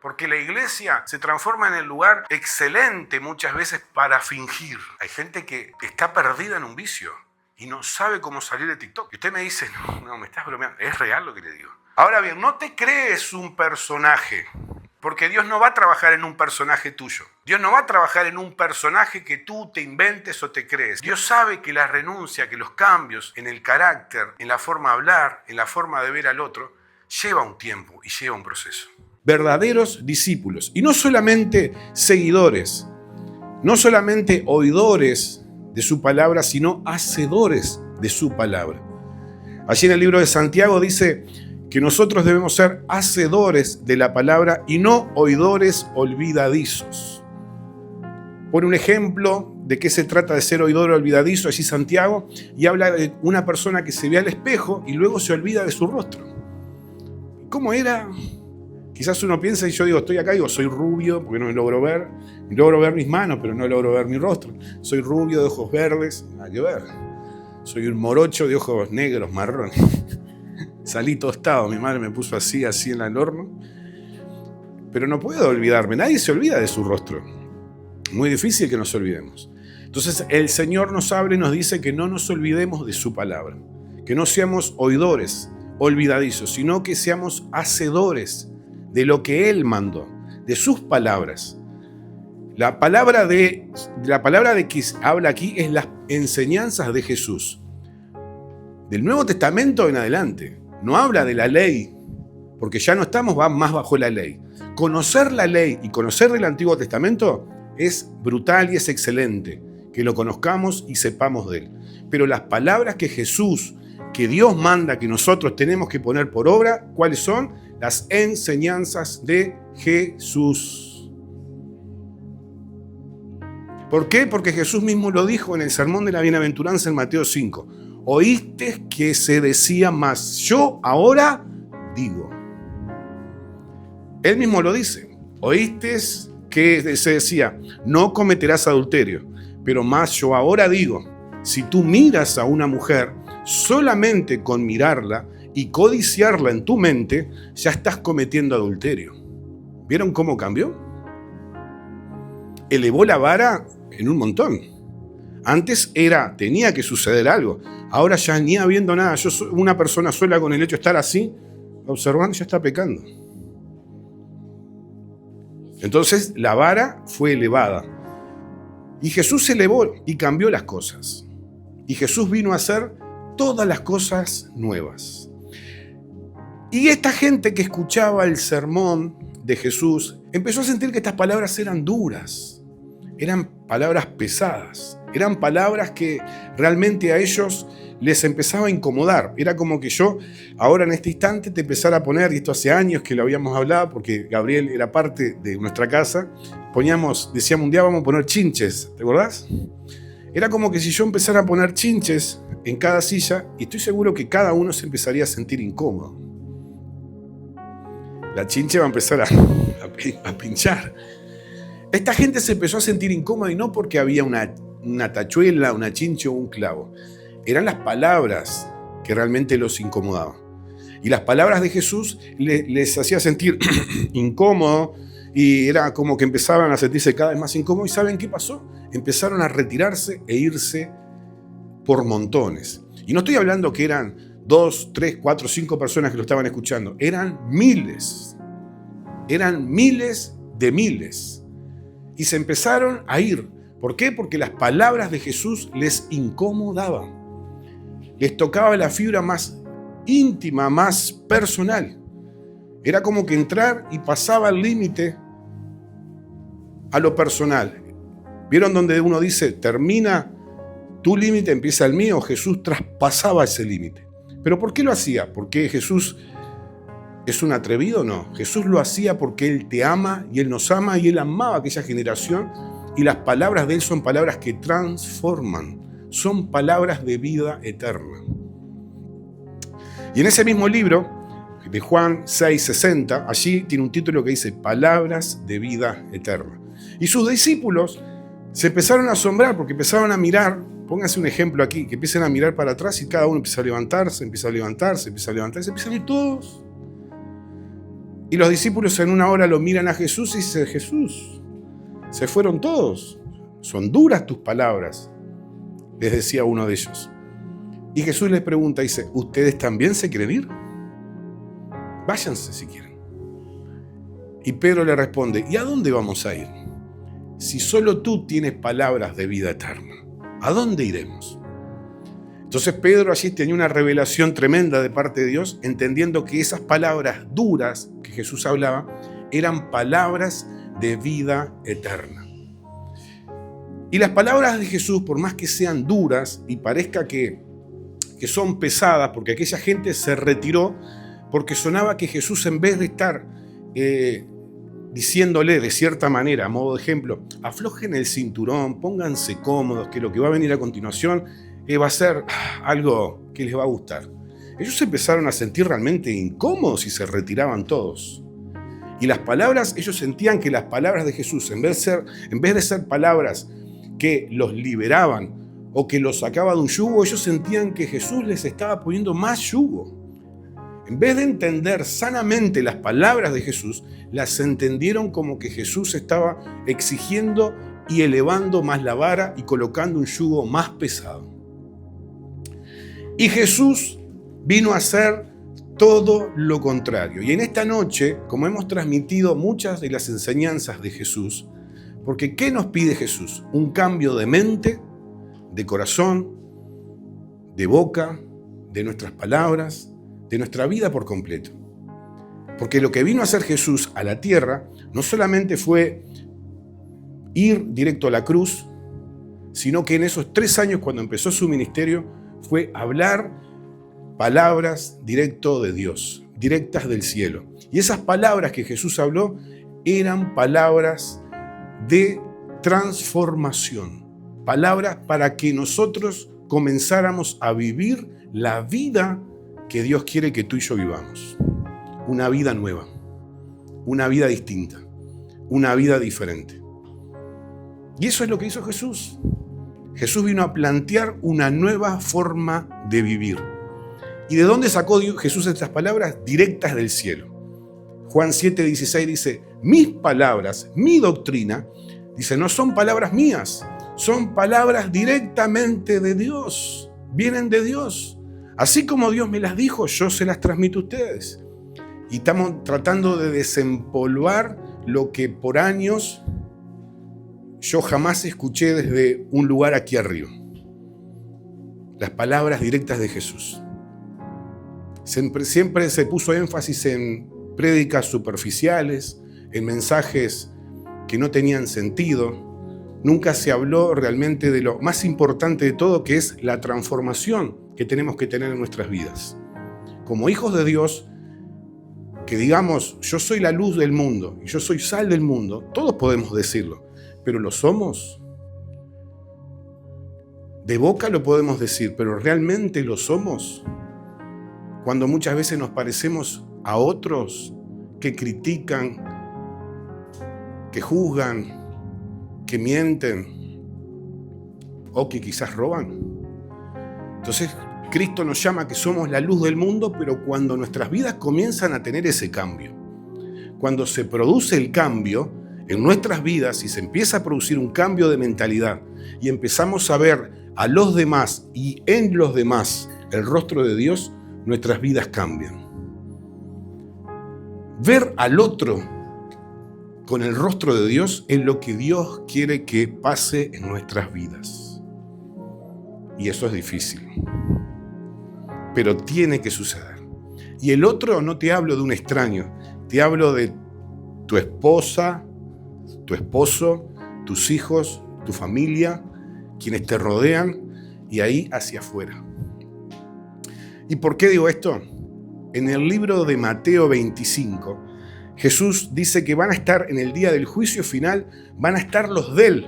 Porque la iglesia se transforma en el lugar excelente muchas veces para fingir. Hay gente que está perdida en un vicio y no sabe cómo salir de TikTok. Y usted me dice, no, me estás bromeando. Es real lo que le digo. Ahora bien, no te crees un personaje. Porque Dios no va a trabajar en un personaje tuyo. Dios no va a trabajar en un personaje que tú te inventes o te crees. Dios sabe que la renuncia, que los cambios en el carácter, en la forma de hablar, en la forma de ver al otro, lleva un tiempo y lleva un proceso. Verdaderos discípulos. Y no solamente seguidores, no solamente oidores de su palabra, sino hacedores de su palabra. Allí en el libro de Santiago dice que nosotros debemos ser hacedores de la palabra y no oidores olvidadizos. Pone un ejemplo de qué se trata de ser oidor olvidadizo allí Santiago y habla de una persona que se ve al espejo y luego se olvida de su rostro. ¿Cómo era? Quizás uno piensa y yo digo, estoy acá y digo, soy rubio porque no me logro ver mis manos, pero no logro ver mi rostro. Soy rubio de ojos verdes, nada que ver. Soy un morocho de ojos negros, marrones. Salí tostado, mi madre me puso así en el horno. Pero no puedo olvidarme, nadie se olvida de su rostro. Muy difícil que nos olvidemos. Entonces el Señor nos habla y nos dice que no nos olvidemos de su palabra. Que no seamos oidores, olvidadizos, sino que seamos hacedores de lo que Él mandó, de sus palabras. La palabra de que habla aquí es las enseñanzas de Jesús. Del Nuevo Testamento en adelante. No habla de la ley, porque ya no estamos más bajo la ley. Conocer la ley y conocer del Antiguo Testamento es brutal y es excelente, que lo conozcamos y sepamos de él. Pero las palabras que Jesús, que Dios manda que nosotros tenemos que poner por obra, ¿cuáles son? Las enseñanzas de Jesús. ¿Por qué? Porque Jesús mismo lo dijo en el Sermón de la Bienaventuranza en Mateo 5. Oíste que se decía más, yo ahora digo. Él mismo lo dice. Oíste que se decía, no cometerás adulterio, pero más yo ahora digo, si tú miras a una mujer, solamente con mirarla y codiciarla en tu mente, ya estás cometiendo adulterio. ¿Vieron cómo cambió? Elevó la vara en un montón. Antes tenía que suceder algo. Ahora ya ni habiendo nada. Yo soy una persona sola con el hecho de estar así, observando, ya está pecando. Entonces la vara fue elevada. Y Jesús se elevó y cambió las cosas. Y Jesús vino a hacer todas las cosas nuevas. Y esta gente que escuchaba el sermón de Jesús empezó a sentir que estas palabras eran duras. Eran palabras pesadas. Eran palabras que realmente a ellos les empezaba a incomodar. Era como que yo ahora en este instante te empezara a poner, y esto hace años que lo habíamos hablado porque Gabriel era parte de nuestra casa, decíamos un día vamos a poner chinches, ¿te acordás? Era como que si yo empezara a poner chinches en cada silla, y estoy seguro que cada uno se empezaría a sentir incómodo. La chinche va a empezar a pinchar. Esta gente se empezó a sentir incómoda y no porque había una tachuela, una chinche o un clavo. Eran las palabras que realmente los incomodaban. Y las palabras de Jesús les hacía sentir incómodo y era como que empezaban a sentirse cada vez más incómodos. ¿Y saben qué pasó? Empezaron a retirarse e irse por montones. Y no estoy hablando que eran 2, 3, 4, 5 personas que lo estaban escuchando. Eran miles. Eran miles de miles. Y se empezaron a ir. ¿Por qué? Porque las palabras de Jesús les incomodaban. Les tocaba la fibra más íntima, más personal. Era como que entrar y pasaba el límite a lo personal. ¿Vieron donde uno dice, termina tu límite, empieza el mío? Jesús traspasaba ese límite. ¿Pero por qué lo hacía? ¿Porque Jesús es un atrevido? No. Jesús lo hacía porque Él te ama y Él nos ama y Él amaba a aquella generación. Y las palabras de Él son palabras que transforman. Son palabras de vida eterna. Y en ese mismo libro, de Juan 6:60, allí tiene un título que dice Palabras de vida eterna. Y sus discípulos se empezaron a asombrar porque empezaron a mirar, pónganse un ejemplo aquí, que empiecen a mirar para atrás y cada uno empieza a levantarse, empieza a levantarse, empieza a levantarse, empiezan a ir todos. Y los discípulos en una hora lo miran a Jesús y dicen, Jesús, se fueron todos. Son duras tus palabras, les decía uno de ellos. Y Jesús les pregunta, dice, ¿ustedes también se quieren ir? Váyanse si quieren. Y Pedro le responde, ¿y a dónde vamos a ir? Si solo tú tienes palabras de vida eterna, ¿a dónde iremos? Entonces Pedro allí tenía una revelación tremenda de parte de Dios, entendiendo que esas palabras duras que Jesús hablaba eran palabras de vida eterna. Y las palabras de Jesús, por más que sean duras y parezca que son pesadas, porque aquella gente se retiró, porque sonaba que Jesús, en vez de estar diciéndole de cierta manera, a modo de ejemplo, aflojen el cinturón, pónganse cómodos, que lo que va a venir a continuación va a ser algo que les va a gustar. Ellos se empezaron a sentir realmente incómodos y se retiraban todos. Y las palabras, ellos sentían que las palabras de Jesús, en vez de ser palabras que los liberaban o que los sacaba de un yugo, ellos sentían que Jesús les estaba poniendo más yugo. En vez de entender sanamente las palabras de Jesús, las entendieron como que Jesús estaba exigiendo y elevando más la vara y colocando un yugo más pesado. Y Jesús vino a hacer todo lo contrario. Y en esta noche, como hemos transmitido muchas de las enseñanzas de Jesús, porque ¿qué nos pide Jesús? Un cambio de mente, de corazón, de boca, de nuestras palabras, de nuestra vida por completo. Porque lo que vino a hacer Jesús a la tierra no solamente fue ir directo a la cruz, sino que en esos 3 años cuando empezó su ministerio fue hablar palabras directo de Dios, directas del cielo. Y esas palabras que Jesús habló eran palabras de transformación, palabras para que nosotros comenzáramos a vivir la vida que Dios quiere que tú y yo vivamos. Una vida nueva, una vida distinta, una vida diferente. Y eso es lo que hizo Jesús. Jesús vino a plantear una nueva forma de vivir. ¿Y de dónde sacó Jesús estas palabras? Directas del cielo. Juan 7:16 dice, mis palabras, mi doctrina, dice, no son palabras mías, son palabras directamente de Dios, vienen de Dios. Así como Dios me las dijo, yo se las transmito a ustedes. Y estamos tratando de desempolvar lo que por años yo jamás escuché desde un lugar aquí arriba. Las palabras directas de Jesús. Siempre se puso énfasis en prédicas superficiales, en mensajes que no tenían sentido. Nunca se habló realmente de lo más importante de todo, que es la transformación que tenemos que tener en nuestras vidas. Como hijos de Dios, que digamos, yo soy la luz del mundo y yo soy sal del mundo, todos podemos decirlo, pero ¿lo somos? De boca lo podemos decir, pero ¿realmente lo somos? Cuando muchas veces nos parecemos a otros que critican, que juzgan, que mienten o que quizás roban. Entonces, Cristo nos llama que somos la luz del mundo, pero cuando nuestras vidas comienzan a tener ese cambio, cuando se produce el cambio en nuestras vidas y se empieza a producir un cambio de mentalidad y empezamos a ver a los demás y en los demás el rostro de Dios, nuestras vidas cambian. Ver al otro con el rostro de Dios es lo que Dios quiere que pase en nuestras vidas. Y eso es difícil, pero tiene que suceder. Y el otro no te hablo de un extraño, te hablo de tu esposa, tu esposo, tus hijos, tu familia, quienes te rodean y ahí hacia afuera. ¿Y por qué digo esto? En el libro de Mateo 25, Jesús dice que van a estar en el día del juicio final, van a estar los de Él,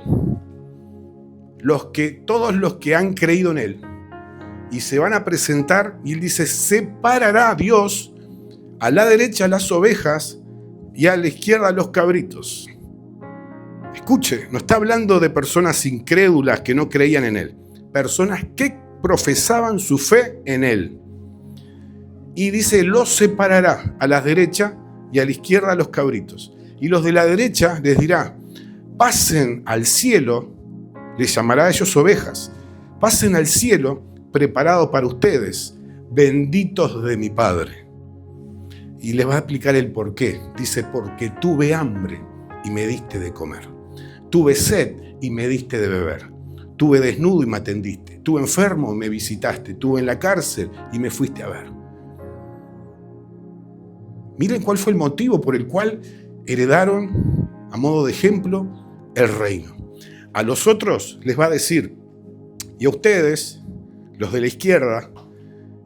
todos los que han creído en Él. Y se van a presentar y Él dice, separará a Dios a la derecha las ovejas y a la izquierda los cabritos. Escuche, no está hablando de personas incrédulas que no creían en Él, personas que profesaban su fe en Él. Y dice, los separará a la derecha y a la izquierda los cabritos. Y los de la derecha les dirá, pasen al cielo, les llamará a ellos ovejas, pasen al cielo preparado para ustedes, benditos de mi Padre. Y les va a explicar el por qué. Dice, porque tuve hambre y me diste de comer. Tuve sed y me diste de beber. Tuve desnudo y me atendiste. Tuve enfermo y me visitaste. Tuve en la cárcel y me fuiste a ver. Miren cuál fue el motivo por el cual heredaron, a modo de ejemplo, el reino. A los otros les va a decir, y a ustedes, los de la izquierda,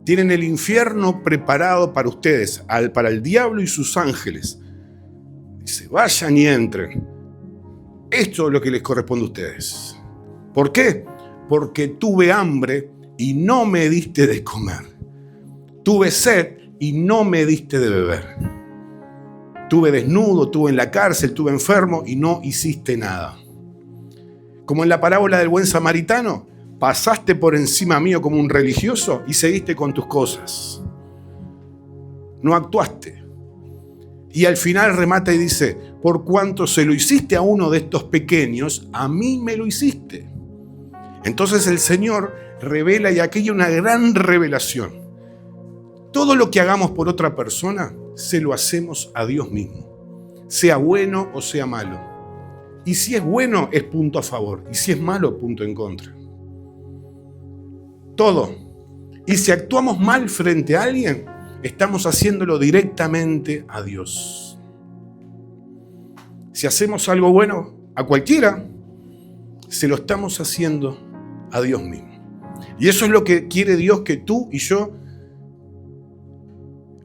tienen el infierno preparado para ustedes, para el diablo y sus ángeles. Dice, vayan y entren. Esto es lo que les corresponde a ustedes. ¿Por qué? Porque tuve hambre y no me diste de comer. Tuve sed y no me diste de beber. Tuve desnudo, tuve en la cárcel, tuve enfermo y no hiciste nada. Como en la parábola del buen samaritano, pasaste por encima mío como un religioso y seguiste con tus cosas. No actuaste. Y al final remata y dice, por cuanto se lo hiciste a uno de estos pequeños, a mí me lo hiciste. Entonces el Señor revela, y aquí hay una gran revelación. Todo lo que hagamos por otra persona, se lo hacemos a Dios mismo. Sea bueno o sea malo. Y si es bueno, es punto a favor. Y si es malo, punto en contra. Todo. Y si actuamos mal frente a alguien, estamos haciéndolo directamente a Dios. Si hacemos algo bueno a cualquiera, se lo estamos haciendo a Dios mismo. Y eso es lo que quiere Dios que tú y yo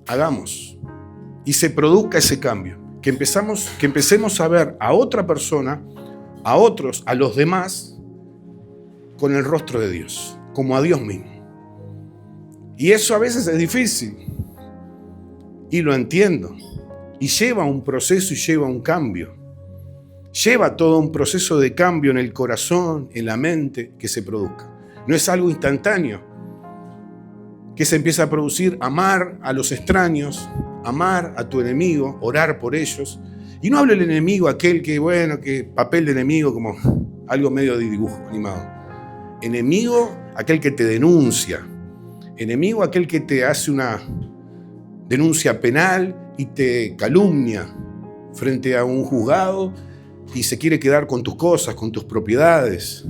hagamos. Y se produzca ese cambio. Que empecemos a ver a otra persona, a otros, a los demás, con el rostro de Dios, como a Dios mismo. Y eso a veces es difícil. Y lo entiendo. Y lleva un proceso y lleva un cambio. Lleva todo un proceso de cambio en el corazón, en la mente, que se produzca. No es algo instantáneo. Que se empieza a producir amar a los extraños, amar a tu enemigo, orar por ellos. Y no hablo del enemigo, aquel que papel de enemigo, como algo medio de dibujo animado. Enemigo, aquel que te denuncia. Enemigo, aquel que te hace una denuncia penal y te calumnia frente a un juzgado y se quiere quedar con tus cosas, con tus propiedades.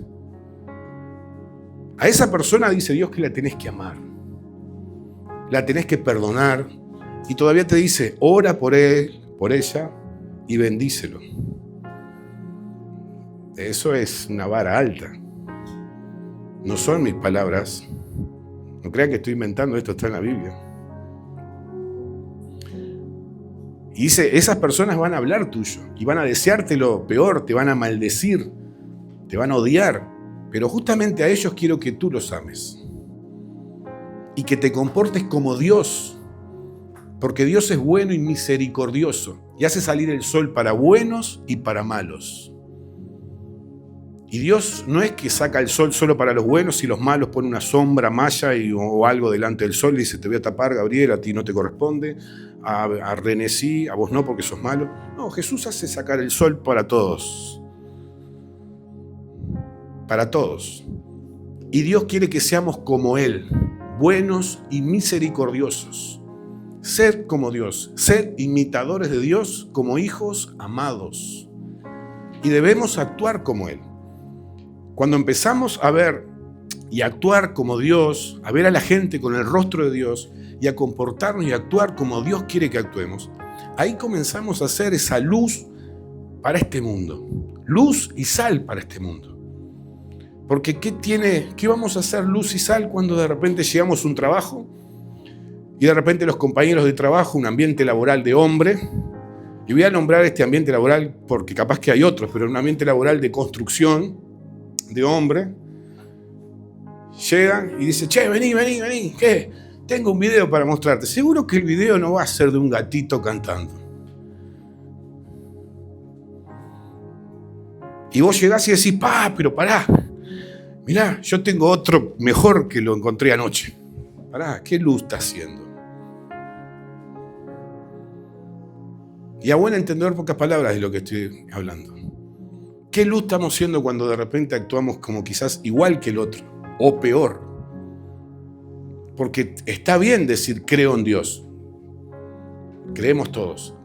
A esa persona dice Dios que la tenés que amar, la tenés que perdonar, y todavía te dice, ora por él, por ella, y bendícelo. Eso es una vara alta. No son mis palabras. No crean que estoy inventando, esto está en la Biblia. Y dice, esas personas van a hablar tuyo y van a desearte lo peor, te van a maldecir, te van a odiar, pero justamente a ellos quiero que tú los ames y que te comportes como Dios, porque Dios es bueno y misericordioso y hace salir el sol para buenos y para malos. Y Dios no es que saca el sol solo para los buenos y los malos pone una sombra, malla o algo delante del sol y dice, te voy a tapar, Gabriel, a ti no te corresponde, a René sí, a vos no porque sos malo. No, Jesús hace sacar el sol para todos. Para todos. Y Dios quiere que seamos como Él, buenos y misericordiosos. Ser como Dios, ser imitadores de Dios como hijos amados. Y debemos actuar como Él. Cuando empezamos a ver y actuar como Dios, a ver a la gente con el rostro de Dios y a comportarnos y actuar como Dios quiere que actuemos, ahí comenzamos a hacer esa luz para este mundo. Luz y sal para este mundo. Porque ¿qué vamos a hacer luz y sal cuando de repente llegamos a un trabajo y de repente los compañeros de trabajo, un ambiente laboral de hombre, y voy a nombrar este ambiente laboral porque capaz que hay otros, pero un ambiente laboral de construcción, de hombre, llegan y dicen, che, vení, ¿qué? Tengo un video para mostrarte. Seguro que el video no va a ser de un gatito cantando. Y vos llegás y decís, pero pará, mirá, yo tengo otro mejor que lo encontré anoche. Pará, ¿qué luz está haciendo? Y a buen entender pocas palabras de lo que estoy hablando. ¿Qué luz estamos siendo cuando de repente actuamos como quizás igual que el otro? O peor. Porque está bien decir creo en Dios. Creemos todos.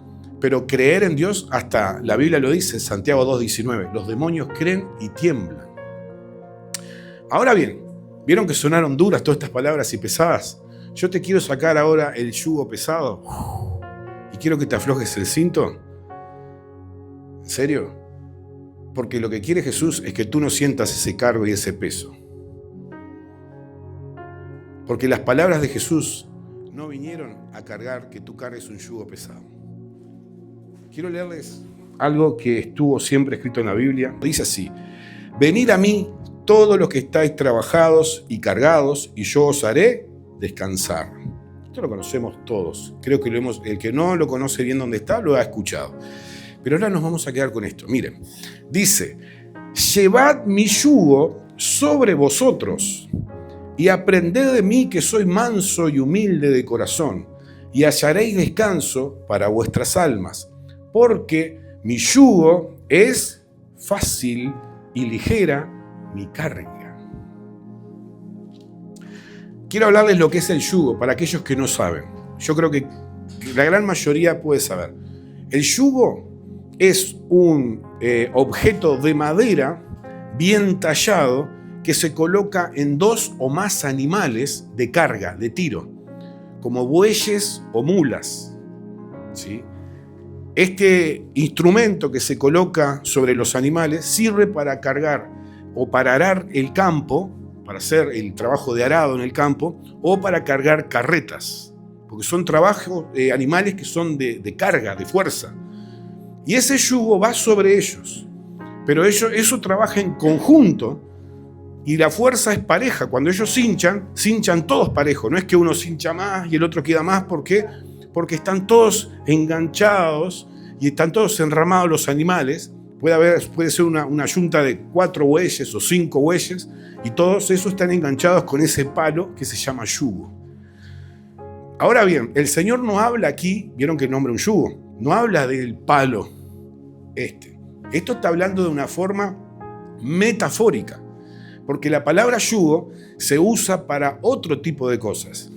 Pero creer en Dios, hasta la Biblia lo dice, Santiago 2:19, los demonios creen y tiemblan. Ahora bien, ¿vieron que sonaron duras todas estas palabras y pesadas? Yo te quiero sacar ahora el yugo pesado y quiero que te aflojes el cinto. ¿En serio? Porque lo que quiere Jesús es que tú no sientas ese cargo y ese peso. Porque las palabras de Jesús no vinieron a cargar que tú cargues un yugo pesado. Quiero leerles algo que estuvo siempre escrito en la Biblia. Dice así: venid a mí todos los que estáis trabajados y cargados, y yo os haré descansar. Esto lo conocemos todos. Creo que el que no lo conoce bien dónde está, lo ha escuchado. Pero ahora nos vamos a quedar con esto. Miren, dice: llevad mi yugo sobre vosotros y aprended de mí, que soy manso y humilde de corazón, y hallaréis descanso para vuestras almas, porque mi yugo es fácil y ligera mi carga. Quiero hablarles lo que es el yugo para aquellos que no saben. Yo creo que la gran mayoría puede saber. El yugo es un objeto de madera bien tallado que se coloca en 2 o más animales de carga, de tiro, como bueyes o mulas, ¿sí? Este instrumento que se coloca sobre los animales sirve para cargar o para arar el campo, para hacer el trabajo de arado en el campo, o para cargar carretas, porque son trabajos animales que son de carga, de fuerza. Y ese yugo va sobre ellos, pero eso trabaja en conjunto y la fuerza es pareja. Cuando ellos cinchan todos parejos, no es que uno cincha más y el otro queda más. ¿Por qué? Porque están todos enganchados y están todos enramados los animales. Puede ser una yunta de 4 bueyes o 5 bueyes, y todos esos están enganchados con ese palo que se llama yugo. Ahora bien, el Señor no habla aquí, vieron que nombra un yugo, no habla del palo Esto está hablando de una forma metafórica, porque la palabra yugo se usa para otro tipo de cosas.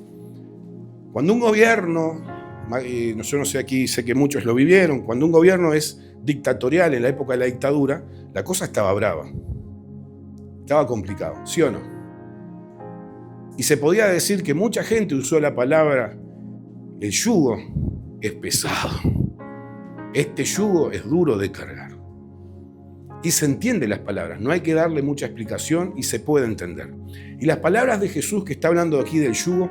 Cuando un gobierno, yo no sé, aquí sé que muchos lo vivieron, cuando un gobierno es dictatorial en la época de la dictadura, la cosa estaba brava, estaba complicado, ¿sí o no? Y se podía decir que mucha gente usó la palabra, el yugo es pesado, este yugo es duro de cargar. Y se entiende las palabras, no hay que darle mucha explicación y se puede entender. Y las palabras de Jesús que está hablando aquí del yugo,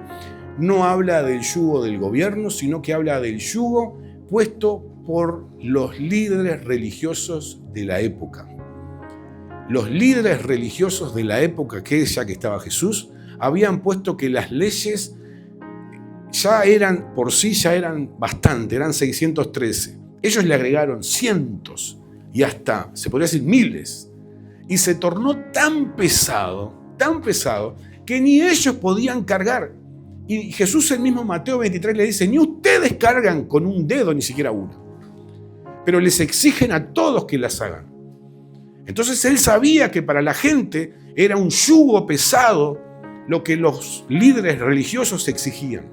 no habla del yugo del gobierno, sino que habla del yugo puesto por los líderes religiosos de la época. Los líderes religiosos de la época que estaba Jesús, habían puesto que las leyes ya eran bastante, eran 613. Ellos le agregaron cientos y hasta, se podría decir, miles. Y se tornó tan pesado, que ni ellos podían cargar. Y Jesús en mismo Mateo 23 le dice, ni ustedes cargan con un dedo, ni siquiera uno. Pero les exigen a todos que las hagan. Entonces él sabía que para la gente era un yugo pesado lo que los líderes religiosos exigían.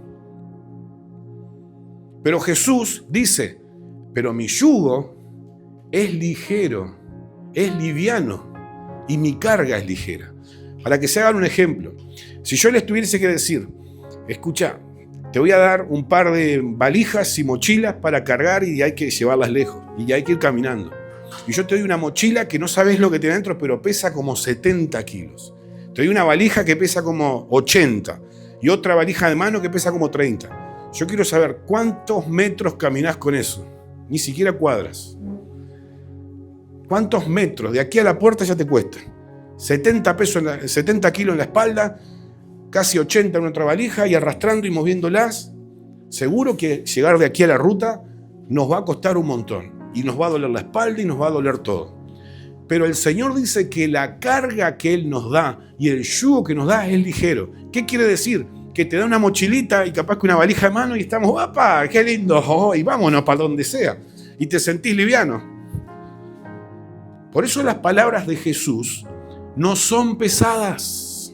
Pero Jesús dice, pero mi yugo es ligero, es liviano y mi carga es ligera. Para que se hagan un ejemplo, si yo les tuviese que decir, escucha, te voy a dar un par de valijas y mochilas para cargar y hay que llevarlas lejos y hay que ir caminando. Y yo te doy una mochila que no sabes lo que tiene dentro, pero pesa como 70 kilos. Te doy una valija que pesa como 80 y otra valija de mano que pesa como 30. Yo quiero saber cuántos metros caminás con eso. Ni siquiera cuadras. ¿Cuántos metros? De aquí a la puerta ya te cuesta. 70 kilos en la espalda, casi 80 en otra valija y arrastrando y moviéndolas. Seguro que llegar de aquí a la ruta nos va a costar un montón. Y nos va a doler la espalda y nos va a doler todo. Pero el Señor dice que la carga que Él nos da y el yugo que nos da es ligero. ¿Qué quiere decir? Que te da una mochilita y capaz que una valija de mano y estamos, ¡apa! ¡Qué lindo! Oh, y vámonos para donde sea. y te sentís liviano. Por eso las palabras de Jesús no son pesadas.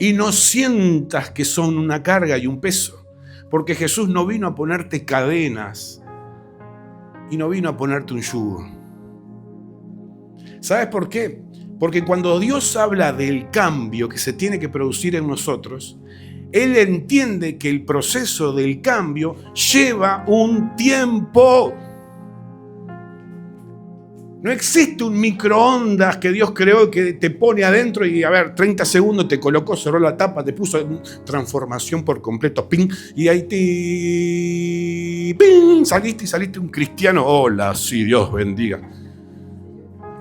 Y no sientas que son una carga y un peso. Porque Jesús no vino a ponerte cadenas y no vino a ponerte un yugo. ¿Sabes por qué? Porque cuando Dios habla del cambio que se tiene que producir en nosotros, Él entiende que el proceso del cambio lleva un tiempo. No existe un microondas que Dios creó que te pone adentro y, 30 segundos te colocó, cerró la tapa, te puso transformación por completo, ping, y ahí ping, saliste un cristiano, hola, sí, Dios bendiga,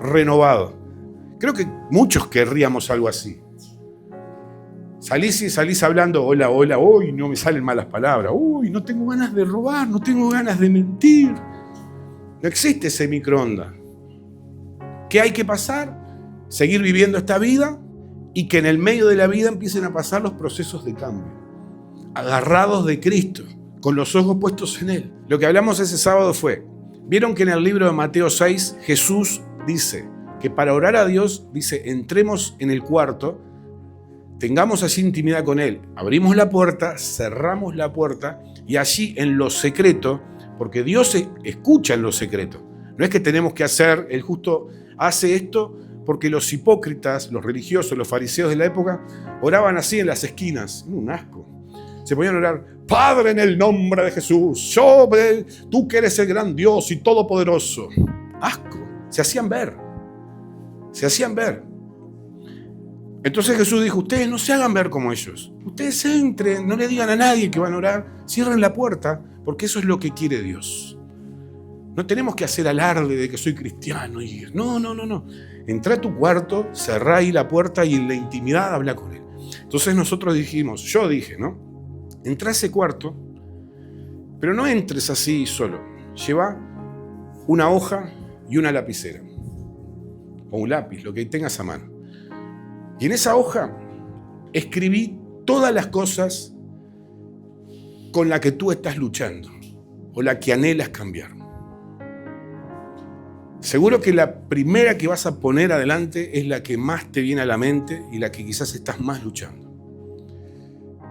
renovado. Creo que muchos querríamos algo así. Salís hablando, hola, uy, no me salen malas palabras, uy, no tengo ganas de robar, no tengo ganas de mentir. No existe ese microondas. ¿Qué hay que pasar? Seguir viviendo esta vida y que en el medio de la vida empiecen a pasar los procesos de cambio. Agarrados de Cristo, con los ojos puestos en Él. Lo que hablamos ese sábado fue, vieron que en el libro de Mateo 6, Jesús dice que para orar a Dios, dice, entremos en el cuarto, tengamos así intimidad con Él. Abrimos la puerta, cerramos la puerta y allí en lo secreto, porque Dios escucha en lo secreto. No es que tenemos que hacer, el justo hace esto porque los hipócritas, los religiosos, los fariseos de la época oraban así en las esquinas. Un asco. Se ponían a orar, Padre, en el nombre de Jesús, tú que eres el gran Dios y todopoderoso. Asco. Se hacían ver. Entonces Jesús dijo, ustedes no se hagan ver como ellos. Ustedes entren, no le digan a nadie que van a orar, cierren la puerta, porque eso es lo que quiere Dios. No tenemos que hacer alarde de que soy cristiano. No. Entrá a tu cuarto, cerrá ahí la puerta y en la intimidad habla con Él. Entonces nosotros dijimos, yo dije, ¿no? Entrá a ese cuarto, pero no entres así solo. Lleva una hoja y una lapicera. O un lápiz, lo que tengas a mano. Y en esa hoja escribí todas las cosas con las que tú estás luchando o la que anhelas cambiar. Seguro que la primera que vas a poner adelante es la que más te viene a la mente y la que quizás estás más luchando.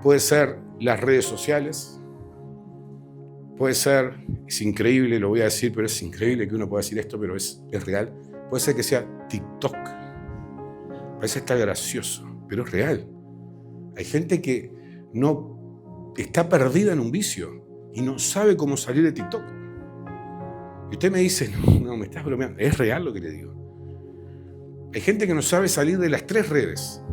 Puede ser las redes sociales, puede ser, es increíble, lo voy a decir, pero es increíble que uno pueda decir esto, pero es real. Puede ser que sea TikTok. Parece estar gracioso, pero es real. Hay gente que no está perdida en un vicio y no sabe cómo salir de TikTok. Y usted me dice, no, me estás bromeando. Es real lo que le digo. Hay gente que no sabe salir de las 3 redes.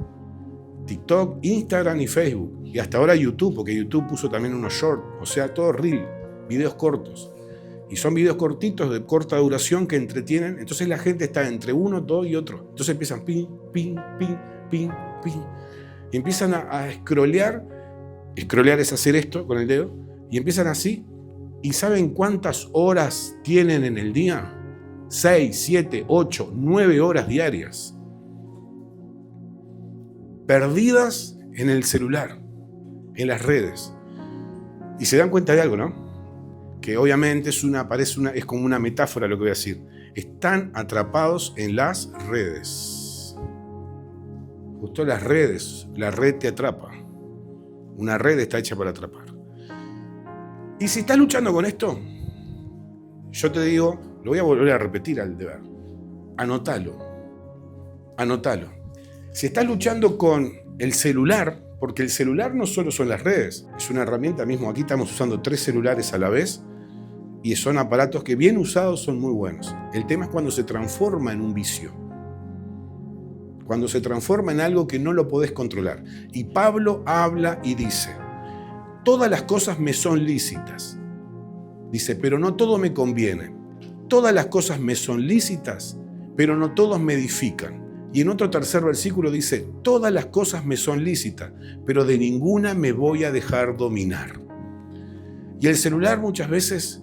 TikTok, Instagram y Facebook. Y hasta ahora YouTube, porque YouTube puso también unos shorts. O sea, todo reel, videos cortos. Y son videos cortitos de corta duración que entretienen. Entonces la gente está entre uno, dos y otro. Entonces empiezan ping. Y empiezan a scrollear. Scrollear es hacer esto con el dedo. Y empiezan así. ¿Y saben cuántas horas tienen en el día? 6, 7, 8, 9 horas diarias. Perdidas en el celular, en las redes. Y se dan cuenta de algo, ¿no? Que obviamente es como una metáfora lo que voy a decir. Están atrapados en las redes. Justo las redes, la red te atrapa. Una red está hecha para atrapar. Y si estás luchando con esto, yo te digo, lo voy a volver a repetir al deber. Anótalo. Si estás luchando con el celular, porque el celular no solo son las redes, es una herramienta mismo. Aquí estamos usando 3 celulares a la vez y son aparatos que bien usados son muy buenos. El tema es cuando se transforma en un vicio. Cuando se transforma en algo que no lo podés controlar. Y Pablo habla y dice, todas las cosas me son lícitas. Dice, pero no todo me conviene. Todas las cosas me son lícitas, pero no todos me edifican. Y en otro tercer versículo dice, todas las cosas me son lícitas, pero de ninguna me voy a dejar dominar. Y el celular muchas veces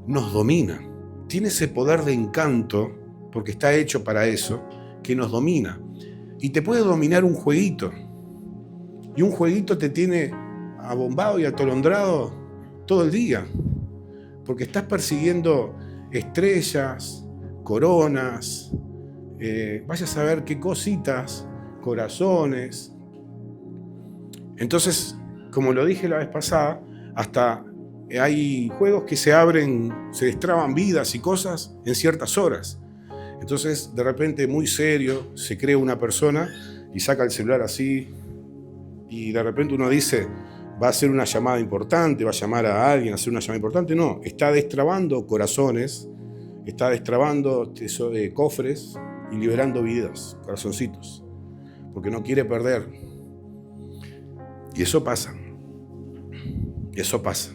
nos domina. Tiene ese poder de encanto, porque está hecho para eso, que nos domina. Y te puede dominar un jueguito. Y un jueguito te tiene abombado y atolondrado todo el día. porque estás persiguiendo estrellas, coronas, vaya a saber qué cositas, corazones. Entonces, como lo dije la vez pasada, hasta hay juegos que se abren, se destraban vidas y cosas en ciertas horas. Entonces, de repente, muy serio, se crea una persona y saca el celular así, y de repente uno dice, va a hacer una llamada importante, va a llamar a alguien a hacer una llamada importante. No, está destrabando corazones, está destrabando cofres y liberando vidas, corazoncitos, porque no quiere perder. Y eso pasa. Eso pasa.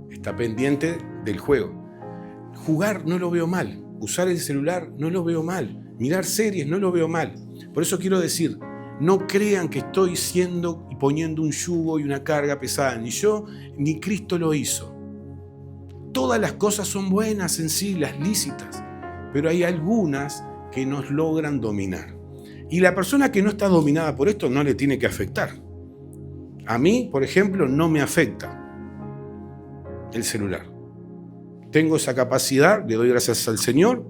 Está pendiente del juego. Jugar no lo veo mal. Usar el celular no lo veo mal. Mirar series no lo veo mal. Por eso quiero decir, no crean que estoy siendo y poniendo un yugo y una carga pesada. Ni yo, ni Cristo lo hizo. Todas las cosas son buenas en sí, las lícitas. Pero hay algunas que nos logran dominar. Y la persona que no está dominada por esto no le tiene que afectar. A mí, por ejemplo, no me afecta el celular. Tengo esa capacidad, le doy gracias al Señor.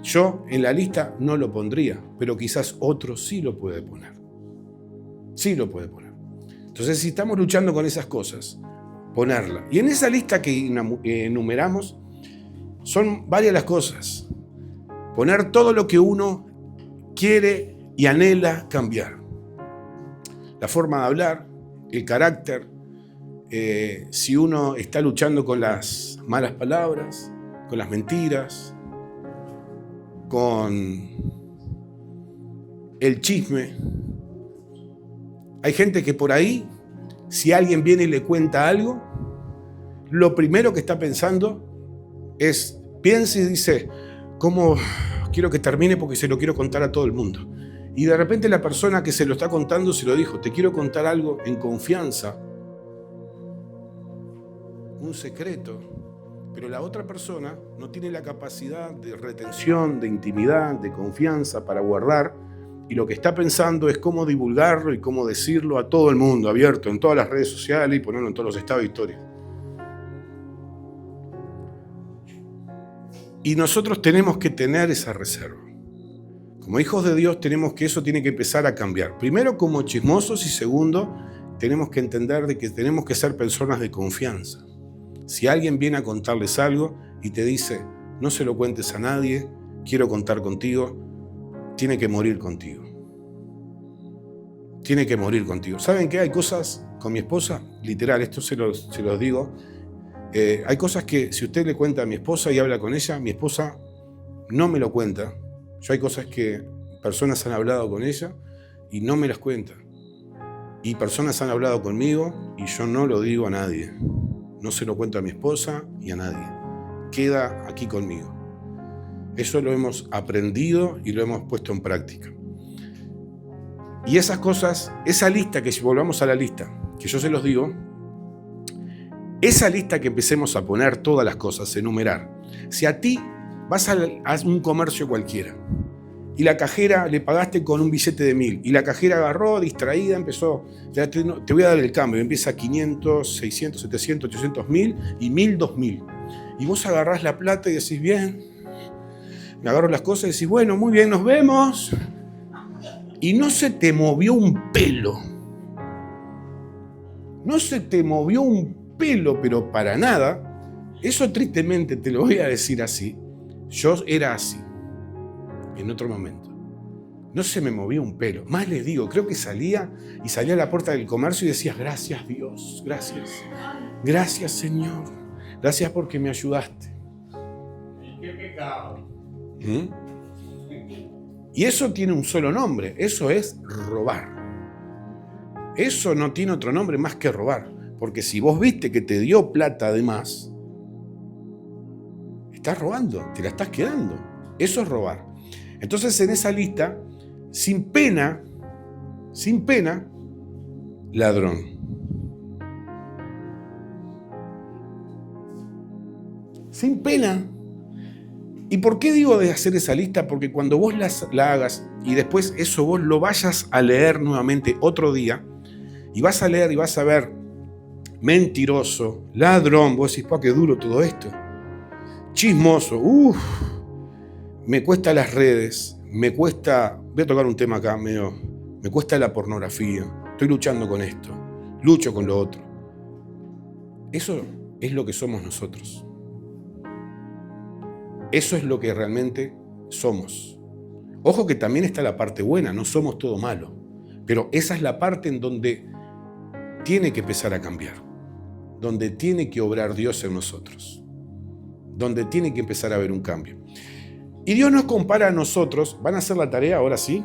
Yo en la lista no lo pondría, pero quizás otro sí lo puede poner. Sí lo puede poner. Entonces, si estamos luchando con esas cosas, ponerla. Y en esa lista que enumeramos, son varias las cosas. Poner todo lo que uno quiere y anhela cambiar. La forma de hablar, el carácter, si uno está luchando con las malas palabras, con las mentiras, con el chisme. Hay gente que por ahí, si alguien viene y le cuenta algo, lo primero que está pensando es, piensa y dice, ¿cómo quiero que termine? Porque se lo quiero contar a todo el mundo. Y de repente la persona que se lo está contando se lo dijo, te quiero contar algo en confianza, un secreto, pero la otra persona no tiene la capacidad de retención, de intimidad, de confianza para guardar, y lo que está pensando es cómo divulgarlo y cómo decirlo a todo el mundo, abierto en todas las redes sociales y ponerlo en todos los estados de historia. Y nosotros tenemos que tener esa reserva. Como hijos de Dios eso tiene que empezar a cambiar. Primero como chismosos y segundo, tenemos que entender de que tenemos que ser personas de confianza. Si alguien viene a contarles algo y te dice, no se lo cuentes a nadie, quiero contar contigo, tiene que morir contigo. Tiene que morir contigo. ¿Saben qué? Hay cosas con mi esposa, literal, esto se los digo, hay cosas que si usted le cuenta a mi esposa y habla con ella, mi esposa no me lo cuenta. Yo hay cosas que personas han hablado con ella y no me las cuenta. Y personas han hablado conmigo y yo no lo digo a nadie. No se lo cuento a mi esposa y a nadie. Queda aquí conmigo. Eso lo hemos aprendido y lo hemos puesto en práctica. Y esas cosas, esa lista, que si volvamos a la lista, que yo se los digo, esa lista que empecemos a poner todas las cosas, enumerar. Si a ti vas a un comercio cualquiera y la cajera le pagaste con un billete de 1.000 y la cajera agarró, distraída, empezó, te voy a dar el cambio, empieza 500, 600, 700, 800, 1.000 y 1.000, 2.000. Y vos agarrás la plata y decís, bien, me agarro las cosas y decís, bueno, muy bien, nos vemos. Y no se te movió un pelo. No se te movió un pelo, pero para nada. Eso tristemente te lo voy a decir así. Yo era así, en otro momento. No se me movía un pelo. Más les digo, creo que salía a la puerta del comercio y decía, gracias Dios, gracias. Gracias Señor. Gracias porque me ayudaste. Qué pecado. Y eso tiene un solo nombre. Eso es robar. Eso no tiene otro nombre más que robar. Porque si vos viste que te dio plata de más, estás robando, te la estás quedando. Eso es robar. Entonces en esa lista, sin pena, ladrón. Sin pena. ¿Y por qué digo de hacer esa lista? Porque cuando vos la hagas y después eso vos lo vayas a leer nuevamente otro día, y vas a leer y vas a ver mentiroso, ladrón. Vos decís, qué duro todo esto. Chismoso, me cuesta las redes, me cuesta, voy a tocar un tema acá medio, me cuesta la pornografía, estoy luchando con esto, lucho con lo otro. Eso es lo que somos nosotros. Eso es lo que realmente somos. Ojo que también está la parte buena, no somos todo malo, pero esa es la parte en donde tiene que empezar a cambiar, donde tiene que obrar Dios en nosotros, donde tiene que empezar a haber un cambio. Y Dios nos compara a nosotros. ¿Van a hacer la tarea ahora sí?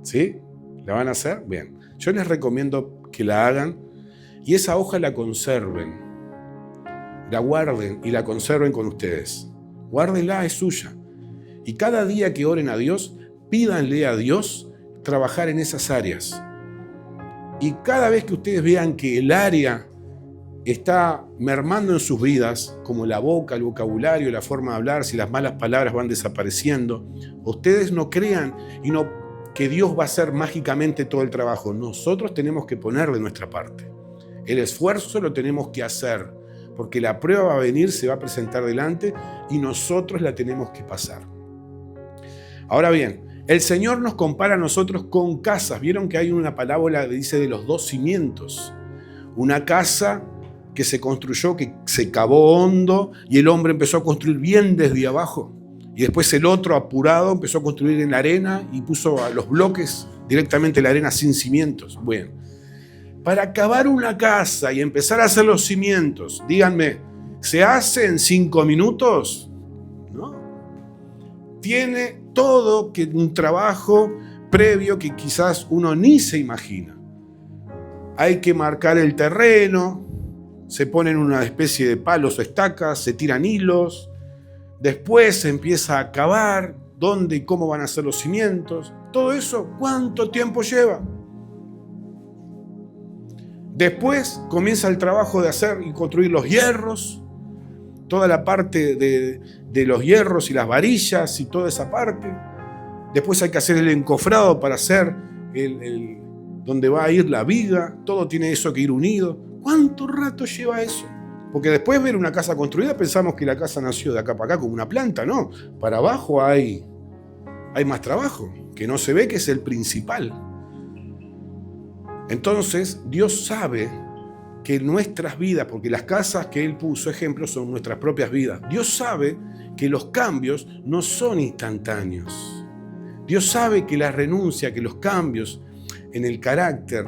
¿Sí? ¿La van a hacer? Bien. Yo les recomiendo que la hagan y esa hoja la conserven, la guarden y la conserven con ustedes. Guárdenla, es suya. Y cada día que oren a Dios, pídanle a Dios trabajar en esas áreas. Y cada vez que ustedes vean que el área está mermando en sus vidas, como la boca, el vocabulario, la forma de hablar, si las malas palabras van desapareciendo, ustedes no crean y no que Dios va a hacer mágicamente todo el trabajo. Nosotros tenemos que poner de nuestra parte. El esfuerzo lo tenemos que hacer, porque la prueba va a venir, se va a presentar delante y nosotros la tenemos que pasar. Ahora bien, el Señor nos compara a nosotros con casas. Vieron que hay una parábola que dice de los dos cimientos. Una casa que se construyó, que se cavó hondo y el hombre empezó a construir bien desde abajo. Y después el otro, apurado, empezó a construir en la arena y puso a los bloques directamente la arena sin cimientos. Bueno, para cavar una casa y empezar a hacer los cimientos, díganme, ¿se hace en 5 minutos? ¿No? Tiene todo que un trabajo previo que quizás uno ni se imagina. Hay que marcar el terreno, se ponen una especie de palos o estacas, se tiran hilos, después se empieza a cavar dónde y cómo van a ser los cimientos. Todo eso, ¿cuánto tiempo lleva? Después comienza el trabajo de hacer y construir los hierros, toda la parte de los hierros y las varillas y toda esa parte. Después hay que hacer el encofrado para hacer donde va a ir la viga. Todo tiene eso que ir unido. ¿Cuánto rato lleva eso? Porque después de ver una casa construida pensamos que la casa nació de acá para acá como una planta, ¿no? Para abajo hay más trabajo, que no se ve, que es el principal. Entonces, Dios sabe que nuestras vidas, porque las casas que Él puso ejemplo son nuestras propias vidas, Dios sabe que los cambios no son instantáneos. Dios sabe que la renuncia, que los cambios en el carácter,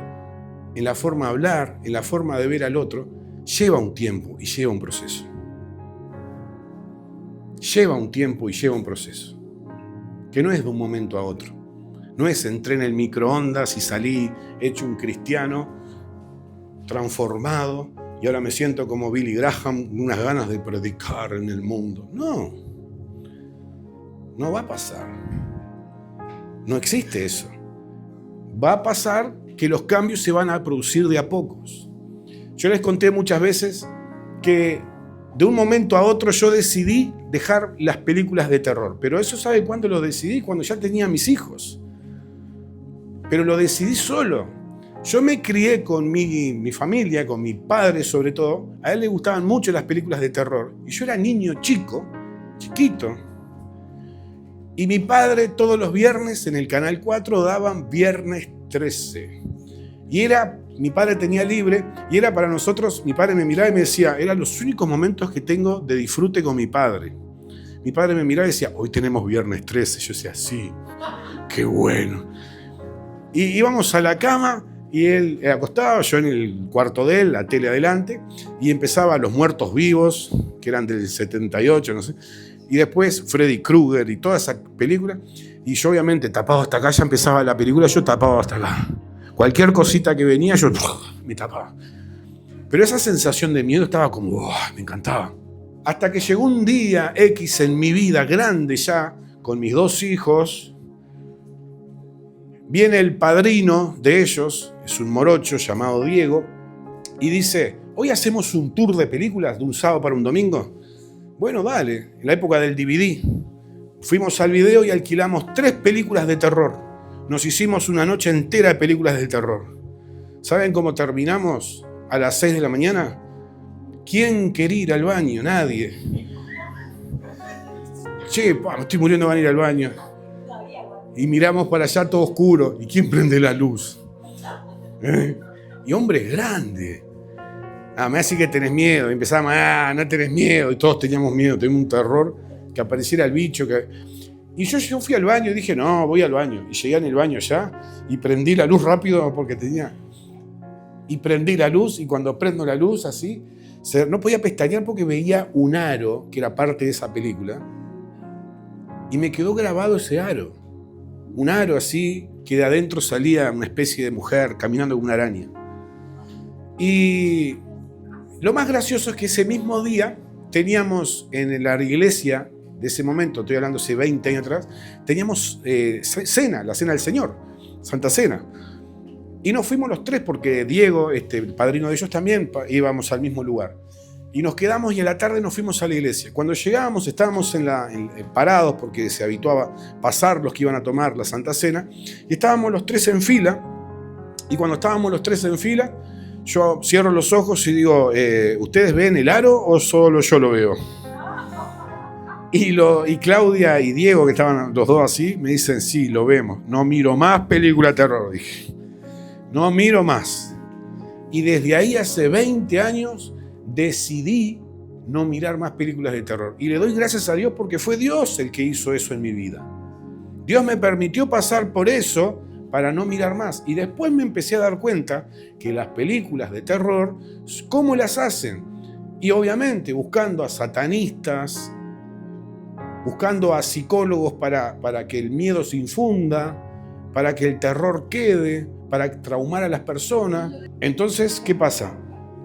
en la forma de hablar, en la forma de ver al otro, lleva un tiempo y lleva un proceso. Lleva un tiempo y lleva un proceso. Que no es de un momento a otro. No es entré en el microondas y salí hecho un cristiano transformado y ahora me siento como Billy Graham, unas ganas de predicar en el mundo. No. No va a pasar. No existe eso. Va a pasar que los cambios se van a producir de a pocos. Yo les conté muchas veces que de un momento a otro yo decidí dejar las películas de terror. Pero eso, ¿sabe cuándo lo decidí? Cuando ya tenía mis hijos. Pero lo decidí solo. Yo me crié con mi familia, con mi padre sobre todo. A él le gustaban mucho las películas de terror. Y yo era niño chiquito. Y mi padre todos los viernes en el Canal 4 daban Viernes 13. Y mi padre tenía libre y era para nosotros, mi padre me miraba y me decía, eran los únicos momentos que tengo de disfrute con mi padre. Mi padre me miraba y decía, hoy tenemos Viernes 13. Yo decía, sí, qué bueno. Y íbamos a la cama y él acostado, yo en el cuarto de él, la tele adelante, y empezaba Los Muertos Vivos, que eran del 78, no sé. Y después Freddy Krueger y toda esa película. Y yo obviamente tapado hasta acá, ya empezaba la película, yo tapado hasta acá. Cualquier cosita que venía, yo me tapaba. Pero esa sensación de miedo estaba como, me encantaba. Hasta que llegó un día X en mi vida, grande ya, con mis 2 hijos. Viene el padrino de ellos, es un morocho llamado Diego, y dice, ¿hoy hacemos un tour de películas de un sábado para un domingo? Bueno, dale, en la época del DVD. Fuimos al video y alquilamos 3 películas de terror. Nos hicimos una noche entera de películas de terror. ¿Saben cómo terminamos? a las 6 de la mañana? ¿Quién quería ir al baño? Nadie. Che, me estoy muriendo, van a ir al baño. Y miramos para allá todo oscuro. ¿Y quién prende la luz? Y hombres grandes. Me hace que tenés miedo. Y empezamos, no tenés miedo. Y todos teníamos miedo, teníamos un terror que apareciera el bicho. Y yo fui al baño y dije, no, voy al baño. Y llegué en el baño ya y prendí la luz rápido porque tenía... Y prendí la luz y cuando prendo la luz así, no podía pestañear porque veía un aro que era parte de esa película. Y me quedó grabado ese aro. Un aro así, que de adentro salía una especie de mujer caminando como una araña. Y lo más gracioso es que ese mismo día teníamos en la iglesia de ese momento, estoy hablando hace 20 años atrás, teníamos cena, la cena del Señor, Santa Cena. Y nos fuimos los tres porque Diego, el padrino de ellos también, íbamos al mismo lugar. Y nos quedamos y a la tarde nos fuimos a la iglesia. Cuando llegábamos estábamos parados porque se habituaba pasar los que iban a tomar la Santa Cena. Y estábamos los tres en fila. Y cuando estábamos los tres en fila, yo cierro los ojos y digo, ¿ustedes ven el aro o solo yo lo veo? Y Claudia y Diego, que estaban los dos así, me dicen, sí, lo vemos. No miro más película de terror, dije. No miro más. Y desde ahí hace 20 años decidí no mirar más películas de terror. Y le doy gracias a Dios porque fue Dios el que hizo eso en mi vida. Dios me permitió pasar por eso para no mirar más. Y después me empecé a dar cuenta que las películas de terror, ¿cómo las hacen? Y obviamente buscando a satanistas, buscando a psicólogos para que el miedo se infunda, para que el terror quede, para traumar a las personas. Entonces, ¿qué pasa?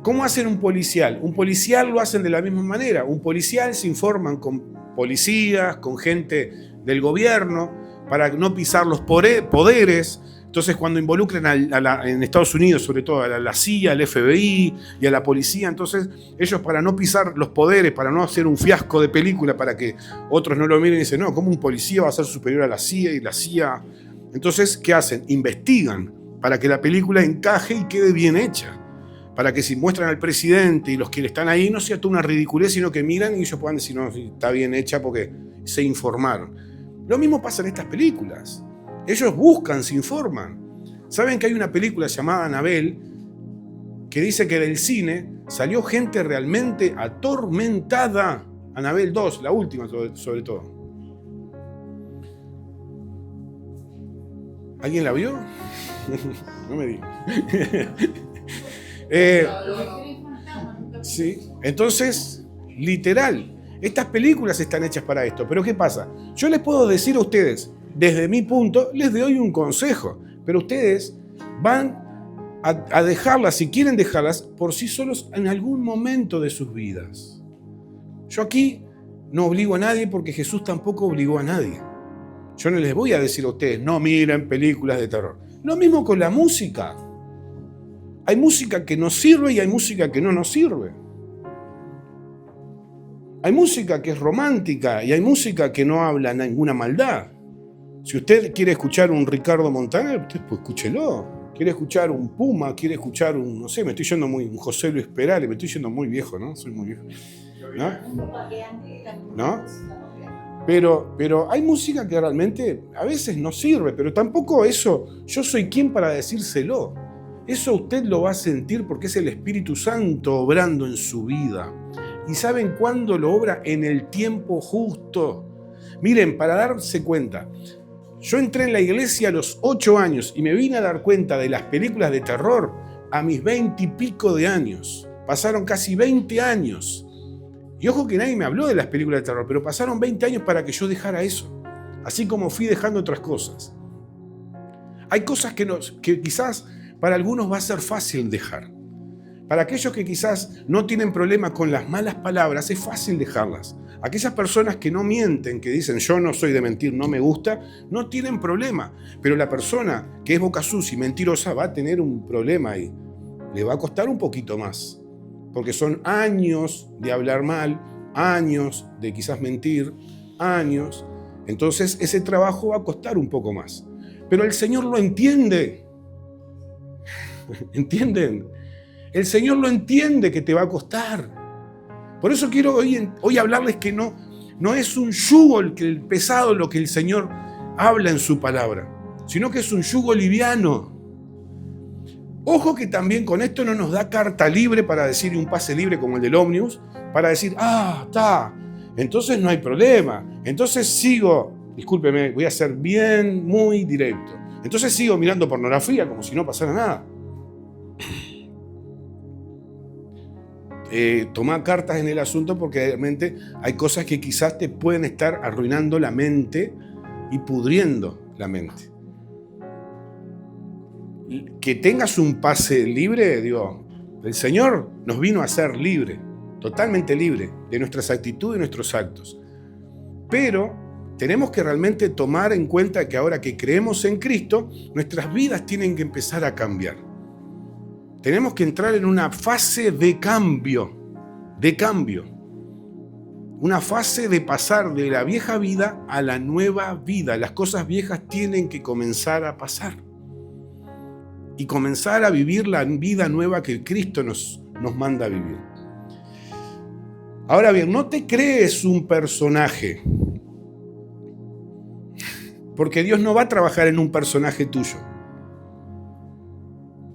¿Cómo hacen un policial? Un policial lo hacen de la misma manera. Un policial se informan con policías, con gente del gobierno, para no pisar los poderes. Entonces, cuando involucren en Estados Unidos, sobre todo a la CIA, al FBI y a la policía, entonces ellos para no pisar los poderes, para no hacer un fiasco de película, para que otros no lo miren y dicen, no, ¿cómo un policía va a ser superior a la CIA y la CIA? Entonces, ¿qué hacen? Investigan para que la película encaje y quede bien hecha. Para que si muestran al presidente y los que están ahí no sea toda una ridiculez, sino que miran y ellos puedan decir, no, está bien hecha porque se informaron. Lo mismo pasa en estas películas. Ellos buscan, se informan. ¿Saben que hay una película llamada Annabelle que dice que del cine salió gente realmente atormentada? Annabelle 2, la última sobre todo. ¿Alguien la vio? No me digas. Sí. Entonces, literal, estas películas están hechas para esto. Pero ¿qué pasa? Yo les puedo decir a ustedes, desde mi punto, les doy un consejo. Pero ustedes van a dejarlas, si quieren dejarlas, por sí solos en algún momento de sus vidas. Yo aquí no obligo a nadie porque Jesús tampoco obligó a nadie. Yo no les voy a decir a ustedes, no miren películas de terror. Lo mismo con la música. Hay música que nos sirve y hay música que no nos sirve. Hay música que es romántica y hay música que no habla ninguna maldad. Si usted quiere escuchar un Ricardo Montaner, usted pues escúchelo. Quiere escuchar un Puma, quiere escuchar un, no sé, me estoy yendo un José Luis Perales, me estoy yendo muy viejo, ¿no? Soy muy viejo. ¿No? Pero hay música que realmente a veces no sirve, pero tampoco eso, yo soy quien para decírselo. Eso usted lo va a sentir porque es el Espíritu Santo obrando en su vida. ¿Y saben cuándo lo obra? En el tiempo justo. Miren, para darse cuenta, yo entré en la iglesia a los 8 años y me vine a dar cuenta de las películas de terror a mis 20 y pico de años. Pasaron casi 20 años. Y ojo que nadie me habló de las películas de terror, pero pasaron 20 años para que yo dejara eso. Así como fui dejando otras cosas. Hay cosas que quizás para algunos va a ser fácil dejar. Para aquellos que quizás no tienen problema con las malas palabras, es fácil dejarlas. Aquellas personas que no mienten, que dicen yo no soy de mentir, no me gusta, no tienen problema. Pero la persona que es boca sucia y mentirosa va a tener un problema ahí. Le va a costar un poquito más. Porque son años de hablar mal, años de quizás mentir, años. Entonces ese trabajo va a costar un poco más. Pero el Señor lo entiende. ¿Entienden? El Señor lo entiende que te va a costar. Por eso quiero hoy hablarles que no es un yugo el pesado lo que el Señor habla en su palabra, sino que es un yugo liviano. Ojo que también con esto no nos da carta libre para decir un pase libre como el del ómnibus, para decir, está, entonces no hay problema, entonces sigo, discúlpeme, voy a ser muy directo, entonces sigo mirando pornografía como si no pasara nada. Toma cartas en el asunto porque realmente hay cosas que quizás te pueden estar arruinando la mente y pudriendo la mente. Que tengas un pase libre, digo, el Señor nos vino a hacer libre, totalmente libre de nuestras actitudes y nuestros actos. Pero tenemos que realmente tomar en cuenta que ahora que creemos en Cristo, nuestras vidas tienen que empezar a cambiar. Tenemos que entrar en una fase de cambio. Una fase de pasar de la vieja vida a la nueva vida. Las cosas viejas tienen que comenzar a pasar. Y comenzar a vivir la vida nueva que Cristo nos manda a vivir. Ahora bien, no te crees un personaje. Porque Dios no va a trabajar en un personaje tuyo.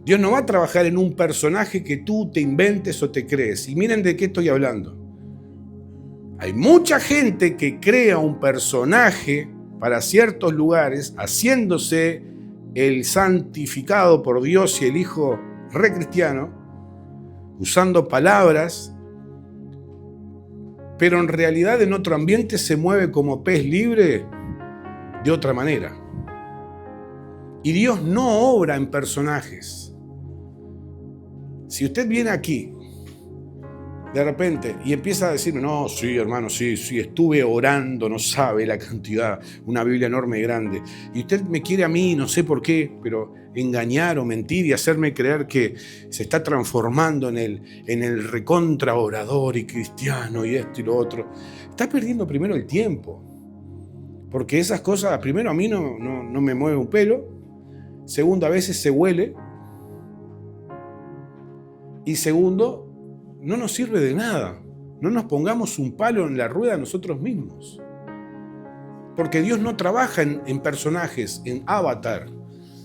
Dios no va a trabajar en un personaje que tú te inventes o te crees. Y miren de qué estoy hablando. Hay mucha gente que crea un personaje para ciertos lugares, haciéndose el santificado por Dios y el Hijo recristiano, usando palabras, pero en realidad en otro ambiente se mueve como pez libre de otra manera. Y Dios no obra en personajes. Si usted viene aquí, de repente, y empieza a decirme, no, sí, hermano, sí, estuve orando, no sabe la cantidad, una Biblia enorme y grande, y usted me quiere a mí, no sé por qué, pero engañar o mentir y hacerme creer que se está transformando en el recontra orador y cristiano y esto y lo otro, está perdiendo primero el tiempo. Porque esas cosas, primero, a mí no me mueve un pelo, segundo, a veces se huele, y segundo, no nos sirve de nada. No nos pongamos un palo en la rueda nosotros mismos. Porque Dios no trabaja en personajes, en avatar.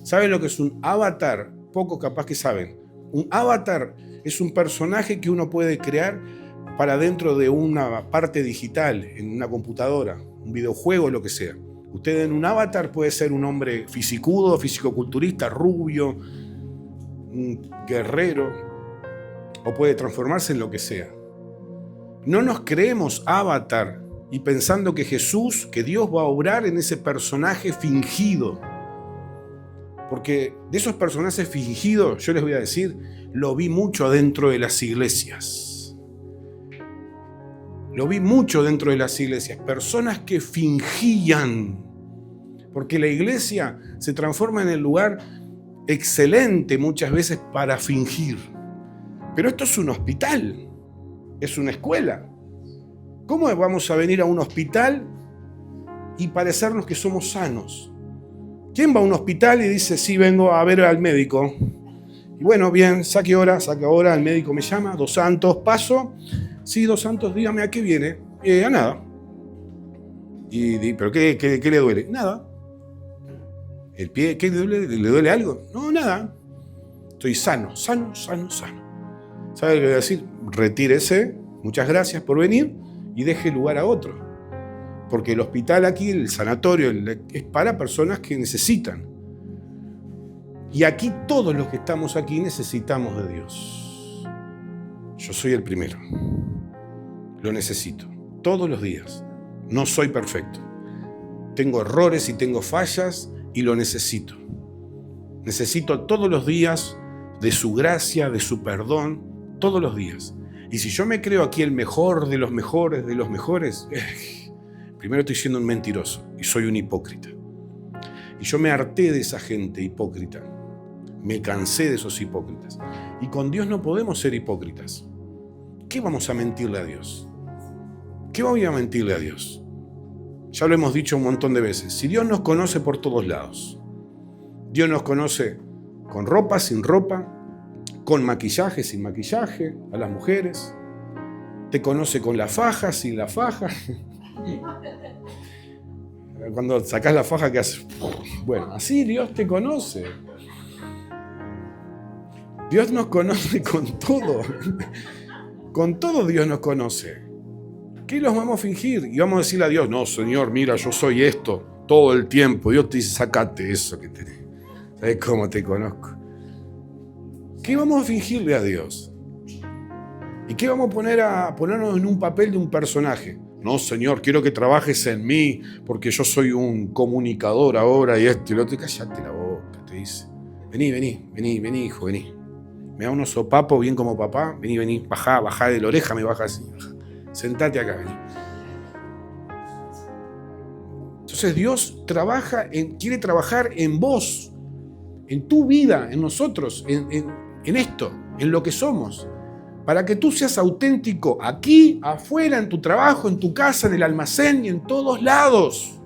¿Saben lo que es un avatar? Pocos capaz que saben. Un avatar es un personaje que uno puede crear para dentro de una parte digital, en una computadora, un videojuego, lo que sea. Usted en un avatar puede ser un hombre fisicudo, fisicoculturista, rubio, un guerrero, o puede transformarse en lo que sea. No nos creemos avatar y pensando que Jesús, que Dios va a obrar en ese personaje fingido. Porque de esos personajes fingidos, yo les voy a decir, lo vi mucho dentro de las iglesias. Lo vi mucho dentro de las iglesias. Personas que fingían. Porque la iglesia se transforma en el lugar excelente muchas veces para fingir. Pero esto es un hospital, es una escuela. ¿Cómo vamos a venir a un hospital y parecernos que somos sanos? ¿Quién va a un hospital y dice, sí, vengo a ver al médico? Y bueno, bien, saque hora, el médico me llama, 2 Santos, paso. Sí, 2 Santos, dígame, ¿a qué viene? A nada. ¿Pero qué le duele? Nada. ¿El pie, qué le duele? ¿Le duele algo? No, nada. Estoy sano. ¿Sabe lo que voy a decir? Retírese, muchas gracias por venir y deje lugar a otro. Porque el hospital aquí, el sanatorio, es para personas que necesitan. Y aquí todos los que estamos aquí necesitamos de Dios. Yo soy el primero. Lo necesito. Todos los días. No soy perfecto. Tengo errores y tengo fallas y lo necesito. Necesito todos los días de su gracia, de su perdón, todos los días. Y si yo me creo aquí el mejor de los mejores, primero estoy siendo un mentiroso y soy un hipócrita. Y yo me harté de esa gente hipócrita. Me cansé de esos hipócritas. Y con Dios no podemos ser hipócritas. ¿Qué vamos a mentirle a Dios? ¿Qué voy a mentirle a Dios? Ya lo hemos dicho un montón de veces. Si Dios nos conoce por todos lados, Dios nos conoce con ropa, sin ropa, con maquillaje, sin maquillaje, a las mujeres. Te conoce con la faja, sin la faja. Cuando sacás la faja, ¿qué haces? Bueno, así Dios te conoce. Dios nos conoce con todo. Con todo Dios nos conoce. ¿Qué los vamos a fingir? Y vamos a decirle a Dios, no, Señor, mira, yo soy esto todo el tiempo. Dios te dice, sácate eso que tenés. ¿Sabes cómo te conozco? ¿Qué vamos a fingirle a Dios? ¿Y qué vamos a ponernos en un papel de un personaje? No, Señor, quiero que trabajes en mí porque yo soy un comunicador ahora y esto y lo otro. Cállate la boca, te dice. Vení, hijo, vení. Me da unos sopapos bien como papá. Vení, bajá de la oreja, me baja así. Sentate acá, vení. Entonces Dios quiere trabajar en vos, en tu vida, en nosotros, en esto, en lo que somos. Para que tú seas auténtico aquí, afuera, en tu trabajo, en tu casa, en el almacén y en todos lados.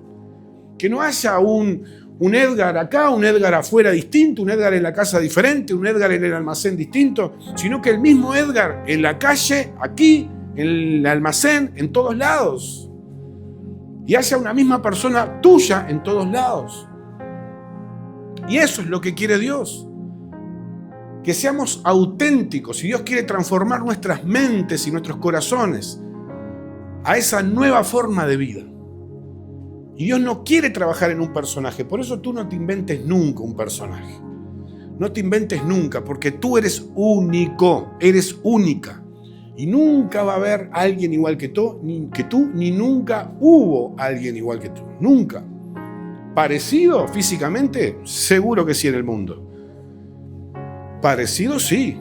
Que no haya un Edgar acá, un Edgar afuera distinto, un Edgar en la casa diferente, un Edgar en el almacén distinto, sino que el mismo Edgar en la calle, aquí, en el almacén, en todos lados. Y haya una misma persona tuya en todos lados. Y eso es lo que quiere Dios. Que seamos auténticos, y Dios quiere transformar nuestras mentes y nuestros corazones a esa nueva forma de vida. Y Dios no quiere trabajar en un personaje, por eso tú no te inventes nunca un personaje. No te inventes nunca, porque tú eres único, eres única. Y nunca va a haber alguien igual que tú, ni nunca hubo alguien igual que tú. Nunca. ¿Parecido físicamente? Seguro que sí en el mundo. Parecido sí,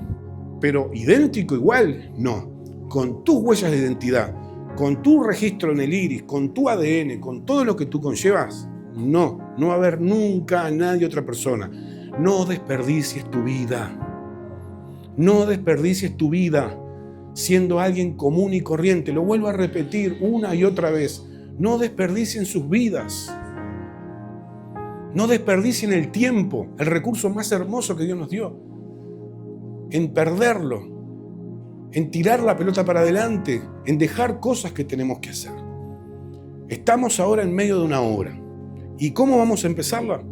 pero idéntico igual, no. Con tus huellas de identidad, con tu registro en el iris, con tu ADN, con todo lo que tú conllevas, no va a haber nunca a nadie otra persona. No desperdicies tu vida. No desperdicies tu vida siendo alguien común y corriente. Lo vuelvo a repetir una y otra vez. No desperdicien sus vidas. No desperdicien el tiempo, el recurso más hermoso que Dios nos dio. En perderlo, en tirar la pelota para adelante, en dejar cosas que tenemos que hacer. Estamos ahora en medio de una obra. ¿Y cómo vamos a empezarla?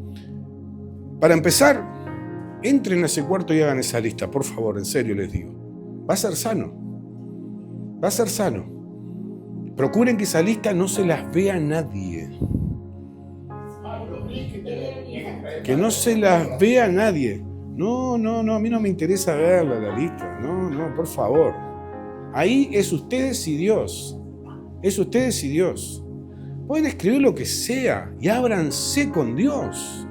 Para empezar, entren a ese cuarto y hagan esa lista, por favor, en serio les digo. Va a ser sano. Va a ser sano. Procuren que esa lista no se las vea nadie. Que no se las vea nadie. No, a mí no me interesa verla, la lista. No, por favor. Ahí es ustedes y Dios. Es ustedes y Dios. Pueden escribir lo que sea y ábranse con Dios.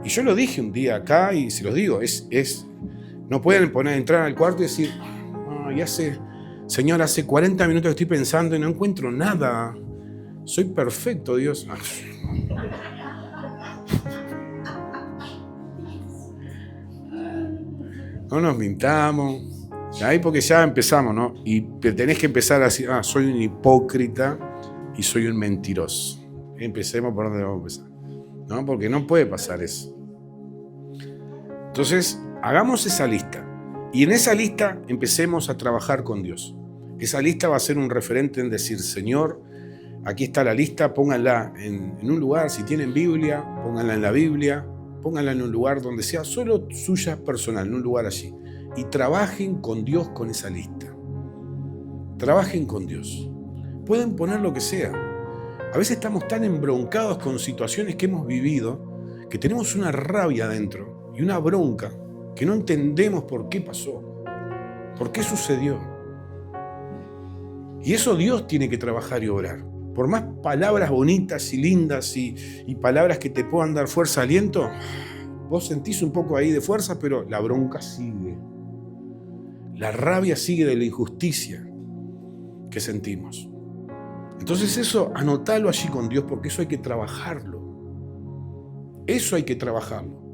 Y yo lo dije un día acá y se los digo, no pueden entrar al cuarto y decir, Señor, hace 40 minutos que estoy pensando y no encuentro nada. Soy perfecto, Dios. No nos mintamos. Ahí porque ya empezamos, ¿no? Y tenés que empezar a decir, soy un hipócrita y soy un mentiroso. Empecemos por donde vamos a empezar. ¿No? Porque no puede pasar eso. Entonces, hagamos esa lista. Y en esa lista empecemos a trabajar con Dios. Esa lista va a ser un referente en decir, Señor, aquí está la lista, pónganla en un lugar. Si tienen Biblia, pónganla en la Biblia. Pónganla en un lugar donde sea solo suya personal, en un lugar allí. Y trabajen con Dios con esa lista. Trabajen con Dios. Pueden poner lo que sea. A veces estamos tan embroncados con situaciones que hemos vivido que tenemos una rabia adentro y una bronca que no entendemos por qué pasó, por qué sucedió. Y eso Dios tiene que trabajar y obrar. Por más palabras bonitas y lindas y palabras que te puedan dar fuerza, aliento, vos sentís un poco ahí de fuerza, pero la bronca sigue. La rabia sigue de la injusticia que sentimos. Entonces eso, anotalo allí con Dios, porque eso hay que trabajarlo. Eso hay que trabajarlo.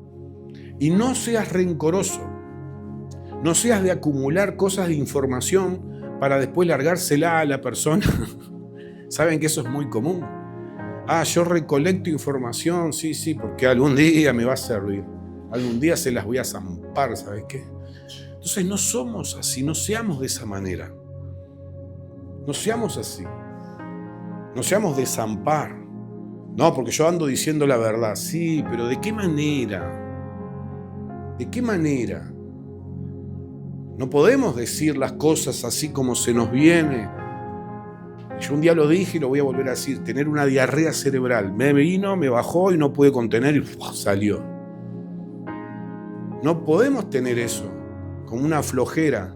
Y no seas rencoroso. No seas de acumular cosas de información para después largársela a la persona. ¿Saben que eso es muy común? Yo recolecto información, sí, porque algún día me va a servir. Algún día se las voy a zampar, ¿sabes qué? Entonces no somos así, no seamos de esa manera. No seamos así. No seamos desampar. No, porque yo ando diciendo la verdad. Sí, pero ¿de qué manera? ¿De qué manera? No podemos decir las cosas así como se nos viene. Yo un día lo dije y lo voy a volver a decir. Tener una diarrea cerebral. Me vino, me bajó y no pude contener y salió. No podemos tener eso como una flojera.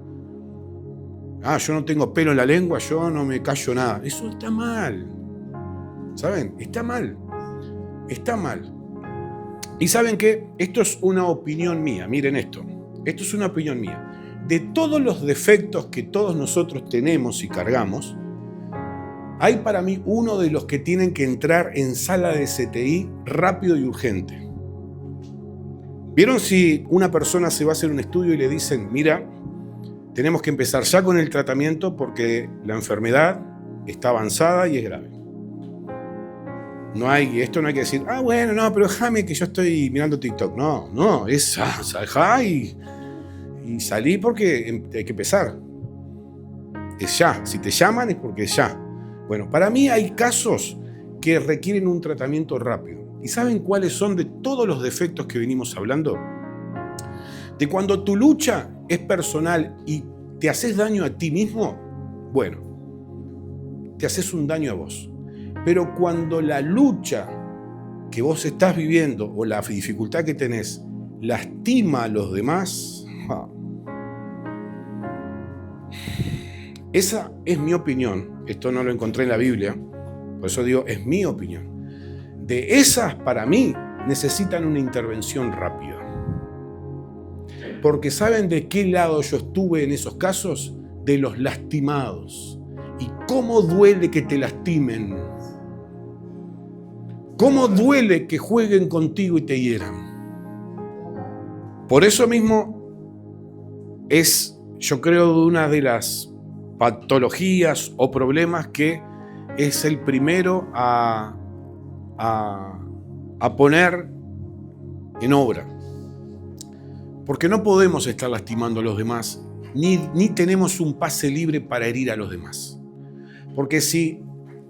Yo no tengo pelo en la lengua, yo no me callo nada. Eso está mal. ¿Saben? Está mal. Está mal. ¿Y saben qué? Esto es una opinión mía. Miren esto. Esto es una opinión mía. De todos los defectos que todos nosotros tenemos y cargamos, hay para mí uno de los que tienen que entrar en sala de CTI rápido y urgente. ¿Vieron si una persona se va a hacer un estudio y le dicen, mira, tenemos que empezar ya con el tratamiento porque la enfermedad está avanzada y es grave? Esto no hay que decir, bueno, no, pero déjame que yo estoy mirando TikTok. No, es dejá y salí porque hay que empezar. Es ya. Si te llaman es porque es ya. Bueno, para mí hay casos que requieren un tratamiento rápido. ¿Y saben cuáles son de todos los defectos que venimos hablando? De cuando tu lucha es personal y te haces daño a ti mismo, bueno, te haces un daño a vos. Pero cuando la lucha que vos estás viviendo o la dificultad que tenés lastima a los demás, esa es mi opinión. Esto no lo encontré en la Biblia, por eso digo, es mi opinión. De esas, para mí, necesitan una intervención rápida. Porque ¿saben de qué lado yo estuve en esos casos? De los lastimados. ¿Y cómo duele que te lastimen? ¿Cómo duele que jueguen contigo y te hieran? Por eso mismo es, yo creo, una de las patologías o problemas que es el primero a poner en obra. Porque no podemos estar lastimando a los demás, ni tenemos un pase libre para herir a los demás. Porque si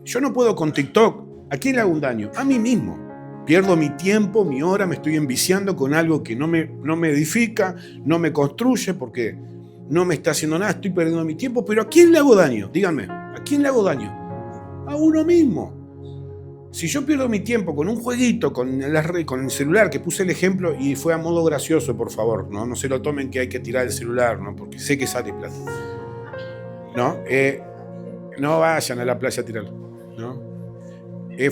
yo no puedo con TikTok, ¿a quién le hago un daño? A mí mismo. Pierdo mi tiempo, mi hora, me estoy enviciando con algo que no me edifica, no me construye, porque no me está haciendo nada, estoy perdiendo mi tiempo. Pero ¿a quién le hago daño? Díganme, ¿a quién le hago daño? A uno mismo. Si yo pierdo mi tiempo con un jueguito, con el celular, que puse el ejemplo y fue a modo gracioso, por favor, no se lo tomen que hay que tirar el celular, ¿no? Porque sé que sale plata. No vayan a la playa a tirarlo, ¿no?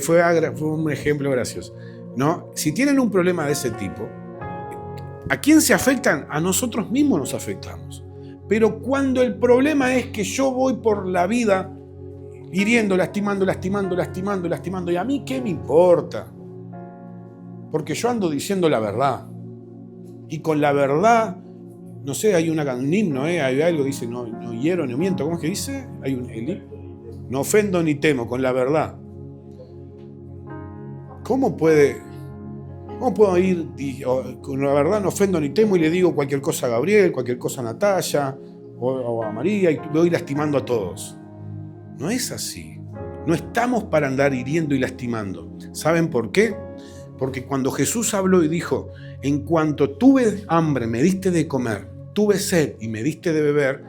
Fue un ejemplo gracioso, ¿no? Si tienen un problema de ese tipo, ¿a quién se afectan? A nosotros mismos nos afectamos. Pero cuando el problema es que yo voy por la vida hiriendo, lastimando, ¿y a mí qué me importa? Porque yo ando diciendo la verdad. Y con la verdad, no sé, hay un himno, hay algo que dice, no hiero ni miento, ¿cómo es que dice? No ofendo ni temo, con la verdad. ¿Cómo puedo ir con la verdad no ofendo ni temo y le digo cualquier cosa a Gabriel, cualquier cosa a Natalia o a María y voy lastimando a todos? No es así. No estamos para andar hiriendo y lastimando. ¿Saben por qué? Porque cuando Jesús habló y dijo, en cuanto tuve hambre me diste de comer, tuve sed y me diste de beber,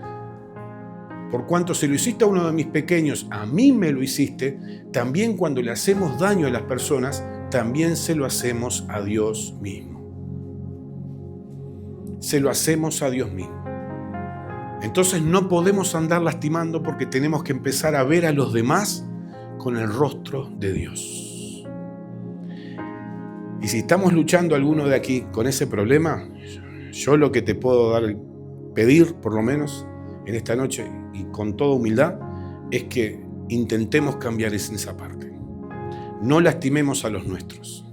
por cuanto se lo hiciste a uno de mis pequeños, a mí me lo hiciste, también cuando le hacemos daño a las personas, también se lo hacemos a Dios mismo. Se lo hacemos a Dios mismo. Entonces no podemos andar lastimando porque tenemos que empezar a ver a los demás con el rostro de Dios. Y si estamos luchando alguno de aquí con ese problema, yo lo que te puedo pedir, por lo menos en esta noche y con toda humildad, es que intentemos cambiar esa parte. No lastimemos a los nuestros.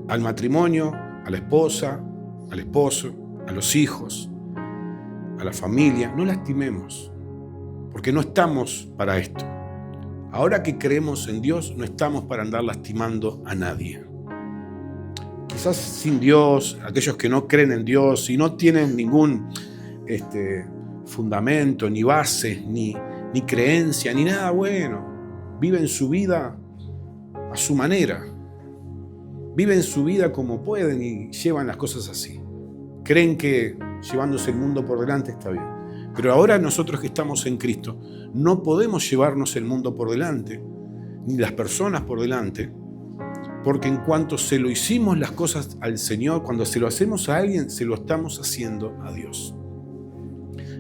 Al matrimonio, a la esposa, al esposo, a los hijos, a la familia, no lastimemos, porque no estamos para esto. Ahora que creemos en Dios, no estamos para andar lastimando a nadie. quizás sin Dios, aquellos que no creen en Dios y no tienen ningún fundamento, ni base, ni creencia, ni nada bueno. Viven su vida a su manera. Viven su vida como pueden y llevan las cosas así. Creen que llevándose el mundo por delante está bien. Pero ahora nosotros que estamos en Cristo, no podemos llevarnos el mundo por delante, ni las personas por delante, porque en cuanto se lo hicimos las cosas al Señor, cuando se lo hacemos a alguien, se lo estamos haciendo a Dios.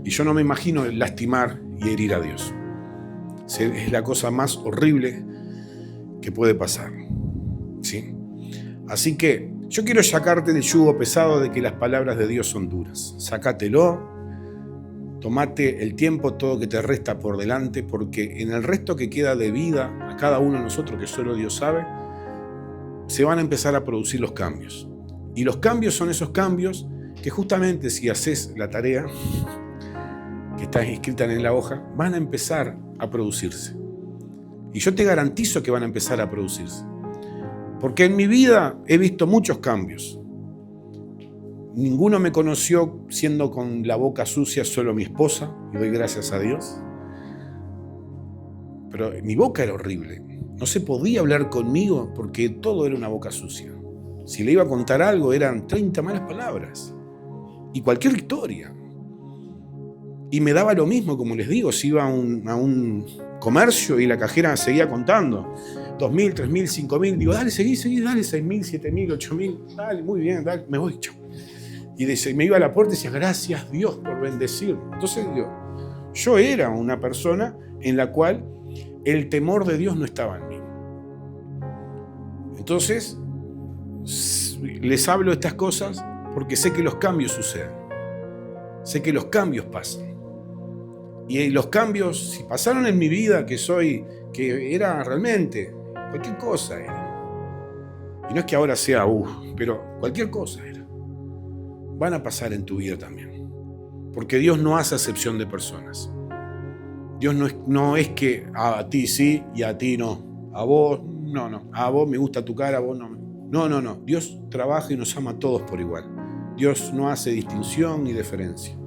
Y yo no me imagino lastimar y herir a Dios. Es la cosa más horrible que puede pasar. ¿Sí? Así que yo quiero sacarte del yugo pesado de que las palabras de Dios son duras. Sácatelo, tomate el tiempo, todo que te resta por delante, porque en el resto que queda de vida, a cada uno de nosotros, que solo Dios sabe, se van a empezar a producir los cambios. Y los cambios son esos cambios que justamente si haces la tarea que está inscrita en la hoja, van a empezar a producirse. Y yo te garantizo que van a empezar a producirse. Porque en mi vida he visto muchos cambios. Ninguno me conoció siendo con la boca sucia, solo mi esposa, y doy gracias a Dios. Pero mi boca era horrible. No se podía hablar conmigo porque todo era una boca sucia. Si le iba a contar algo eran 30 malas palabras. Y cualquier historia. Y me daba lo mismo, como les digo, si iba a un comercio y la cajera seguía contando. 2.000, 3.000, 5.000. Digo, dale, seguí, dale, 6.000, 7.000, 8.000. Dale, muy bien, dale, me voy, chau. Y me iba a la puerta y decía, gracias Dios por bendecirme. Entonces yo era una persona en la cual el temor de Dios no estaba en mí. Entonces, les hablo de estas cosas porque sé que los cambios suceden. Sé que los cambios pasan. Y los cambios, si pasaron en mi vida, que era realmente, cualquier cosa era. Y no es que ahora sea, pero cualquier cosa era. Van a pasar en tu vida también. Porque Dios no hace acepción de personas. Dios no es que a ti sí y a ti no. A vos, no. A vos me gusta tu cara, a vos no. No. Dios trabaja y nos ama a todos por igual. Dios no hace distinción ni diferencia.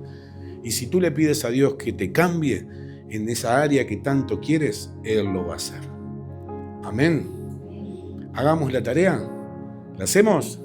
Y si tú le pides a Dios que te cambie en esa área que tanto quieres, Él lo va a hacer. Amén. Hagamos la tarea. ¿La hacemos?